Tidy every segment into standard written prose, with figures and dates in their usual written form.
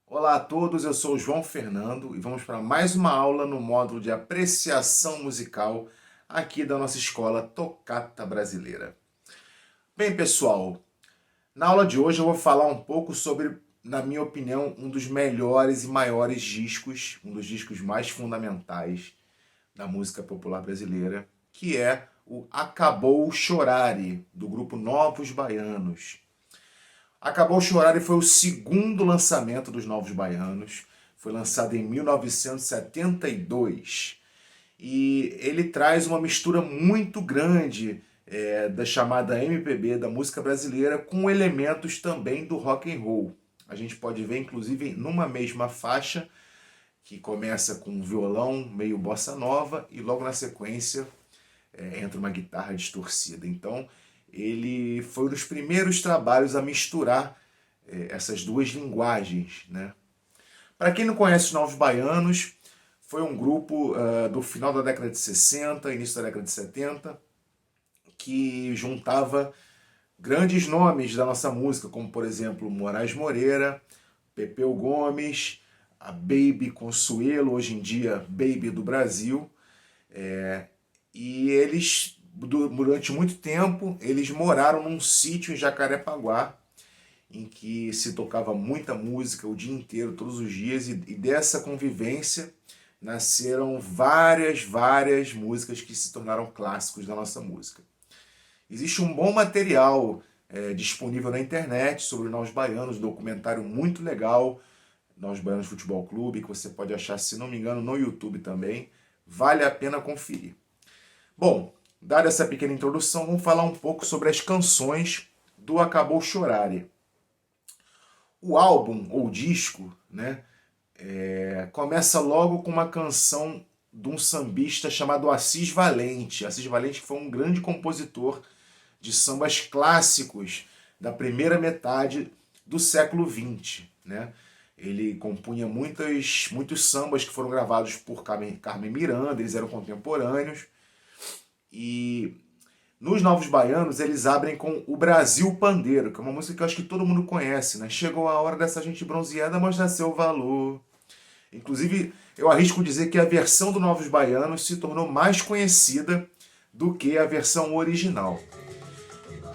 Olá a todos, eu sou o João Fernando e vamos para mais uma aula no módulo de apreciação musical aqui da nossa escola Toccata Brasileira. Bem, pessoal, na aula de hoje eu vou falar um pouco sobre, na minha opinião, um dos melhores e maiores discos, um dos discos mais fundamentais da música popular brasileira, que é o Acabou Chorare, do grupo Novos Baianos. Acabou Chorar foi o segundo lançamento dos Novos Baianos. Foi lançado em 1972. E ele traz uma mistura muito grande da chamada MPB, da música brasileira, com elementos também do rock and roll. A gente pode ver, inclusive, numa mesma faixa, que começa com um violão meio bossa nova e logo na sequência entra uma guitarra distorcida. Então, ele foi um dos primeiros trabalhos a misturar essas duas linguagens, né? Para quem não conhece os Novos Baianos, foi um grupo do final da década de 60, início da década de 70, que juntava grandes nomes da nossa música, como por exemplo Moraes Moreira, Pepeu Gomes, a Baby Consuelo, hoje em dia Baby do Brasil, e eles, durante muito tempo, eles moraram num sítio em Jacarepaguá, em que se tocava muita música o dia inteiro, todos os dias, e dessa convivência nasceram várias músicas que se tornaram clássicos da nossa música. Existe um bom material disponível na internet sobre os Novos Baianos, um documentário muito legal, Novos Baianos Futebol Clube, que você pode achar, se não me engano, no YouTube também. Vale a pena conferir. Bom, dada essa pequena introdução, vamos falar um pouco sobre as canções do Acabou Chorare. O álbum, ou disco, né, começa logo com uma canção de um sambista chamado Assis Valente. Assis Valente foi um grande compositor de sambas clássicos da primeira metade do século XX, né? Ele compunha muitos sambas que foram gravados por Carmen Miranda, eles eram contemporâneos. E nos Novos Baianos eles abrem com O Brasil Pandeiro, que é uma música que eu acho que todo mundo conhece, né? Chegou a hora dessa gente bronzeada mostrar seu valor. Inclusive, eu arrisco dizer que a versão do Novos Baianos se tornou mais conhecida do que a versão original.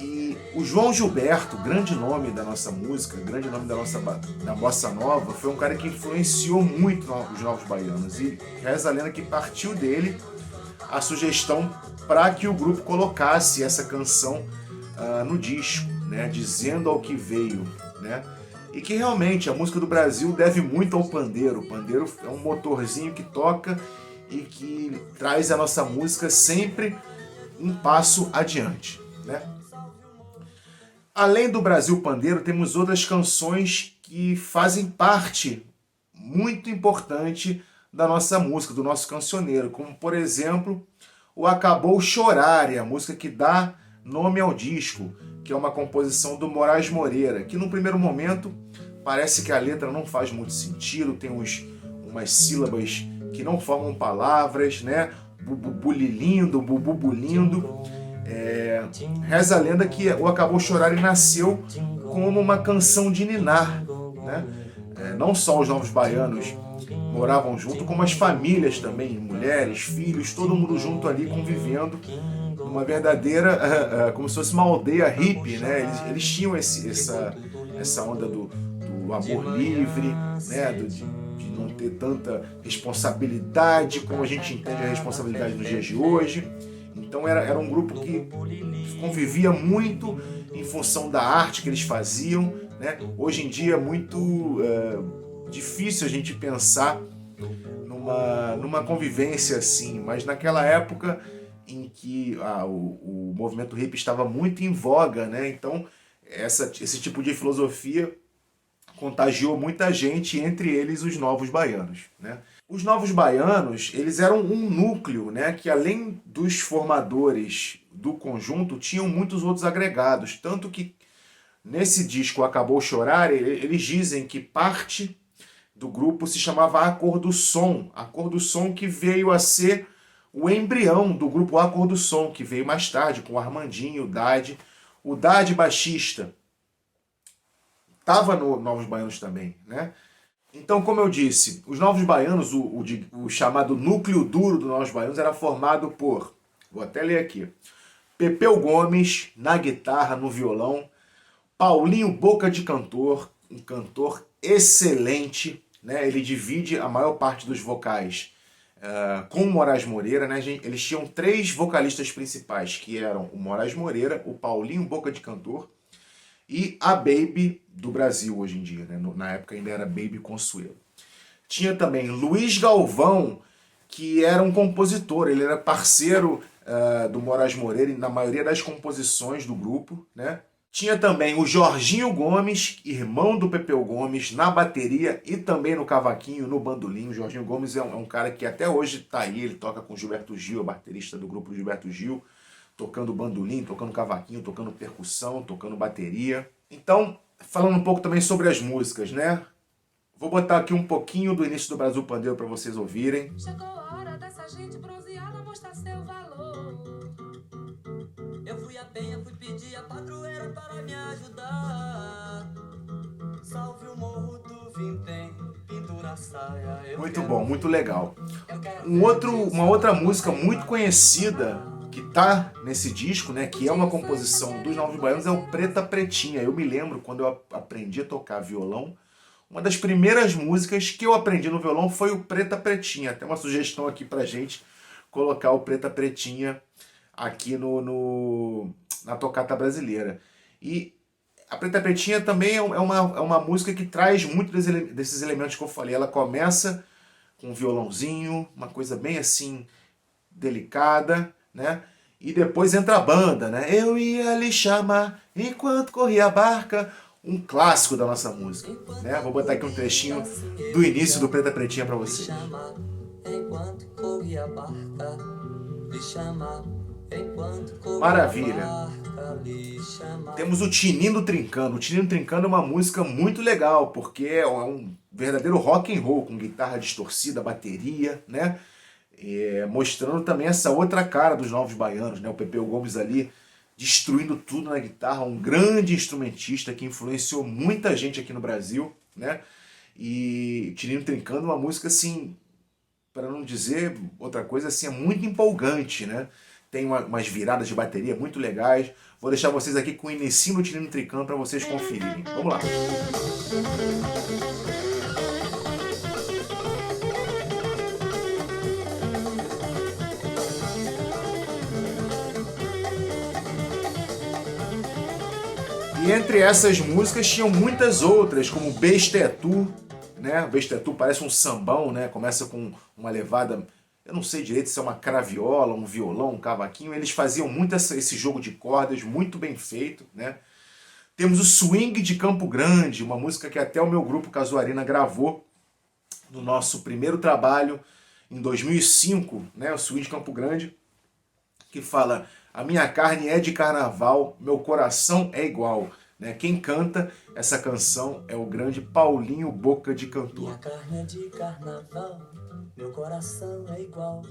E o João Gilberto, grande nome da nossa música, grande nome da bossa nova, foi um cara que influenciou muito os Novos Baianos. E reza a lenda que partiu dele a sugestão para que o grupo colocasse essa canção no disco, né, dizendo ao que veio, né? E que realmente a música do Brasil deve muito ao pandeiro. O pandeiro é um motorzinho que toca e que traz a nossa música sempre um passo adiante, né? Além do Brasil Pandeiro, temos outras canções que fazem parte muito importante da nossa música, do nosso cancioneiro, como por exemplo o Acabou Chorare, a música que dá nome ao disco, que é uma composição do Moraes Moreira, que num primeiro momento parece que a letra não faz muito sentido, tem umas sílabas que não formam palavras, né? Bubulilindo, bubulindo. Reza a lenda que o Acabou Chorare nasceu como uma canção de ninar, né? Não só os Novos Baianos moravam junto, como as famílias também, mulheres, filhos, todo mundo junto ali convivendo numa verdadeira, como se fosse uma aldeia hippie, né? Eles tinham essa onda do amor livre, né? De não ter tanta responsabilidade como a gente entende a responsabilidade nos dias de hoje. Então era um grupo que convivia muito em função da arte que eles faziam, né? Hoje em dia é muito difícil a gente pensar numa convivência assim, mas naquela época em que o movimento hippie estava muito em voga, né? Então esse tipo de filosofia contagiou muita gente, entre eles os Novos Baianos, né? Os Novos Baianos, eles eram um núcleo, né, que além dos formadores do conjunto, tinham muitos outros agregados, tanto que nesse disco Acabou Chorar, eles dizem que parte do grupo se chamava A Cor do Som que veio a ser o embrião do grupo A Cor do Som, que veio mais tarde, com o Armandinho, o Dade. O Dade, baixista, estava no Novos Baianos também, né? Então, como eu disse, os Novos Baianos, o chamado núcleo duro dos Novos Baianos, era formado por, vou até ler aqui, Pepeu Gomes na guitarra, no violão, Paulinho Boca de Cantor, um cantor excelente, né? Ele divide a maior parte dos vocais com o Moraes Moreira, né? Eles tinham 3 vocalistas principais, que eram o Moraes Moreira, o Paulinho Boca de Cantor e a Baby do Brasil hoje em dia, né? Na época ainda era Baby Consuelo. Tinha também Luiz Galvão, que era um compositor, ele era parceiro do Moraes Moreira na maioria das composições do grupo, né? Tinha também o Jorginho Gomes, irmão do Pepeu Gomes, na bateria e também no cavaquinho, no bandolim. O Jorginho Gomes é um cara que até hoje está aí, ele toca com o Gilberto Gil, é baterista do grupo Gilberto Gil, tocando bandolim, tocando cavaquinho, tocando percussão, tocando bateria. Então, falando um pouco também sobre as músicas, né? Vou botar aqui um pouquinho do início do Brasil Pandeiro para vocês ouvirem. Chegou a hora dessa gente bronzeada mostrar seu valor. Eu fui a penha, fui pedir a padroeira para me ajudar. Salve o morro do Vintém, pendura a saia. Muito bom, muito legal. Uma outra música muito conhecida que tá nesse disco, né, que é uma composição dos Novos Baianos, é o Preta Pretinha. Eu me lembro quando eu aprendi a tocar violão, uma das primeiras músicas que eu aprendi no violão foi o Preta Pretinha. Tem uma sugestão aqui pra gente colocar o Preta Pretinha aqui na tocata brasileira. E a Preta Pretinha também é uma música que traz muito desses elementos que eu falei. Ela começa com um violãozinho, uma coisa bem assim, delicada, né? E depois entra a banda, né? Eu ia lhe chamar enquanto corria a barca, um clássico da nossa música, né? Vou botar aqui um trechinho do início do Preta Pretinha para vocês. Maravilha. Temos o Tinindo Trincando. O Tinindo Trincando é uma música muito legal, porque é um verdadeiro rock and roll, com guitarra distorcida, bateria, né? Mostrando também essa outra cara dos Novos Baianos, né? O Pepeu Gomes ali destruindo tudo na guitarra, um grande instrumentista que influenciou muita gente aqui no Brasil, né? E Tinindo Trincando é uma música assim, para não dizer outra coisa, assim, é muito empolgante, né? Tem umas viradas de bateria muito legais. Vou deixar vocês aqui com o inicinho do Tinindo Trincando para vocês conferirem. Vamos lá. E entre essas músicas tinham muitas outras, como Besta é Tu, né? Besta é Tu parece um sambão, né? Começa com uma levada, eu não sei direito se é uma craviola, um violão, um cavaquinho. Eles faziam muito esse jogo de cordas, muito bem feito, né? Temos o Swing de Campo Grande, uma música que até o meu grupo Casuarina gravou no nosso primeiro trabalho em 2005, né? O Swing de Campo Grande, que fala: a minha carne é de carnaval, meu coração é igual. Né? Quem canta essa canção é o grande Paulinho Boca de Cantor. Minha carne é de carnaval, meu coração é igual.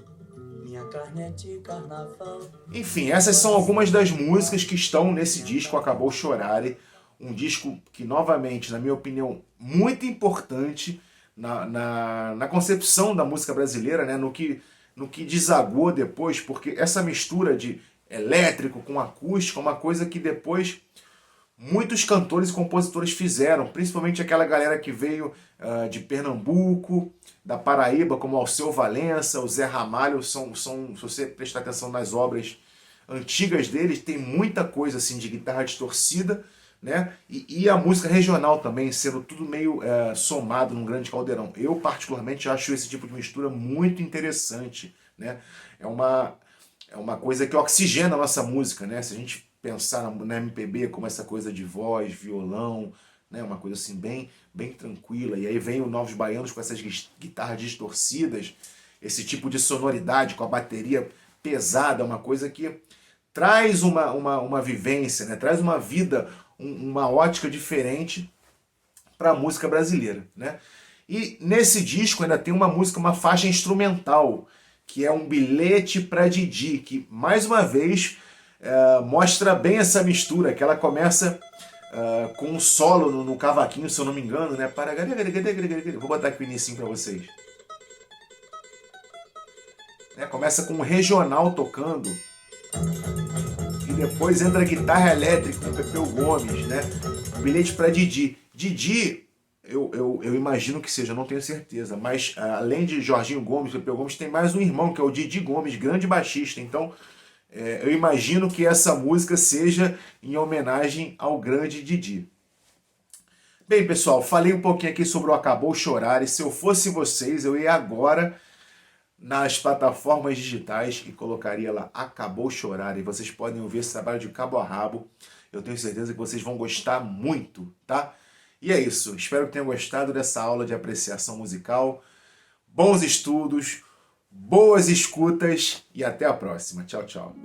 Minha carne é de carnaval. Enfim, essas são algumas das músicas que estão nesse disco Acabou Chorare. Um disco que, novamente, na minha opinião, muito importante na concepção da música brasileira, né? no que desagou depois, porque essa mistura de elétrico com acústico é uma coisa que depois muitos cantores e compositores fizeram, principalmente aquela galera que veio de Pernambuco, da Paraíba, como Alceu Valença, o Zé Ramalho, se você prestar atenção nas obras antigas deles, tem muita coisa assim de guitarra distorcida, né? E a música regional também, sendo tudo meio somado num grande caldeirão. Eu particularmente acho esse tipo de mistura muito interessante, né? É uma coisa que oxigena a nossa música, né? Se a gente pensar na MPB como essa coisa de voz, violão, né? Uma coisa assim bem tranquila. E aí vem o Novos Baianos com essas guitarras distorcidas, esse tipo de sonoridade com a bateria pesada, uma coisa que traz uma vivência, né? Traz uma vida, uma ótica diferente para a música brasileira, né? E nesse disco ainda tem uma faixa instrumental, que é Um Bilhete para Didi, que mais uma vez mostra bem essa mistura, que ela começa com um solo no cavaquinho, se eu não me engano, né? Vou botar aqui o início para vocês. Começa com um regional tocando e depois entra a guitarra elétrica com o Pepeu Gomes, né? Um Bilhete para Didi. Didi, eu imagino que seja, não tenho certeza, mas além de Jorginho Gomes, Pepeu Gomes, tem mais um irmão, que é o Didi Gomes, grande baixista. Então, eu imagino que essa música seja em homenagem ao grande Didi. Bem, pessoal, falei um pouquinho aqui sobre o Acabou Chorar, e se eu fosse vocês, eu ia agora nas plataformas digitais e colocaria lá Acabou Chorar, e vocês podem ouvir esse trabalho de cabo a rabo. Eu tenho certeza que vocês vão gostar muito, tá? E é isso, espero que tenham gostado dessa aula de apreciação musical. Bons estudos, boas escutas e até a próxima. Tchau, tchau.